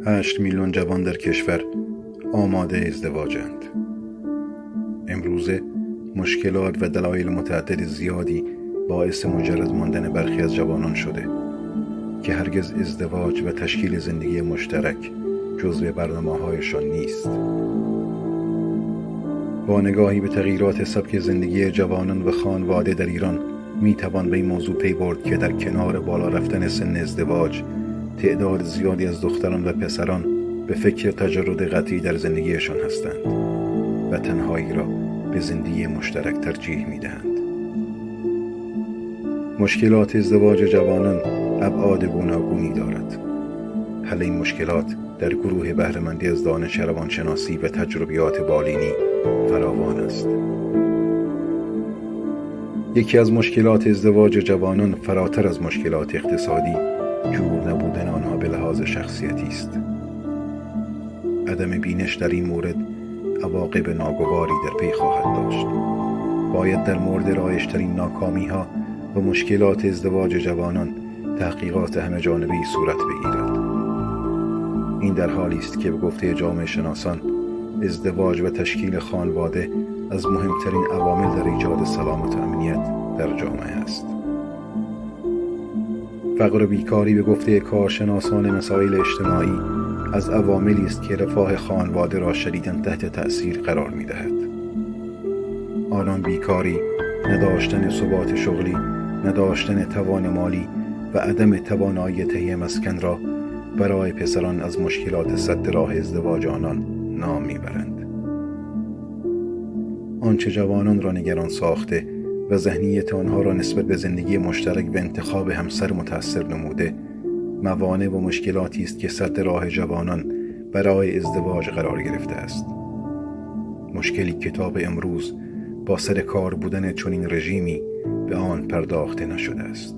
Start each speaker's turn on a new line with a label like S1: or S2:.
S1: 8 میلیون جوان در کشور آماده ازدواجند. امروزه مشکلات و دلایل متعدد زیادی باعث مجرد ماندن برخی از جوانان شده که هرگز ازدواج و تشکیل زندگی مشترک جزو برنامه‌هایشان نیست. با نگاهی به تغییرات سبک زندگی جوانان و خانواده در ایران میتوان به این موضوع پی برد که در کنار بالا رفتن سن ازدواج، تعداد زیادی از دختران و پسران به فکر تجرد قطعی در زندگیشان هستند و تنهایی را به زندگی مشترک ترجیح میدهند. مشکلات ازدواج جوانان ابعاد گوناگونی دارد. حل این مشکلات در گروه بهره‌مندی از دانش روانشناسی و تجربیات بالینی فراوان است. یکی از مشکلات ازدواج جوانان فراتر از مشکلات اقتصادی، جور نبودن آنها به لحاظ شخصیتی است. عدم بینش در این مورد عواقب ناگواری در پی خواهد داشت. باید در مورد رایج‌ترین ناکامی‌ها و مشکلات ازدواج جوانان تحقیقات همه جانبه‌ای صورت بگیرد. این در حالی است که به گفته جامعه شناسان ازدواج و تشکیل خانواده از مهمترین عوامل در ایجاد سلامت و امنیت در جامعه است. فقر و بیکاری به گفته کارشناسان مسائل اجتماعی از عواملی است که رفاه خانواده را شدیداً تحت تأثیر قرار می‌دهد. آنان بیکاری، نداشتن ثبات شغلی، نداشتن توان مالی و عدم توانایی تهیه مسکن را برای پسران از مشکلات سد راه ازدواج آنان نام میبرند. آنچه جوانان را نگران ساخته و ذهنیت آنها را نسبت به زندگی مشترک و انتخاب همسر متأثر نموده، موانع و مشکلاتی است که سد راه جوانان برای ازدواج قرار گرفته است. مشکلی که تا به امروز با سر کار بودن چنین رژیمی به آن پرداخته نشده است.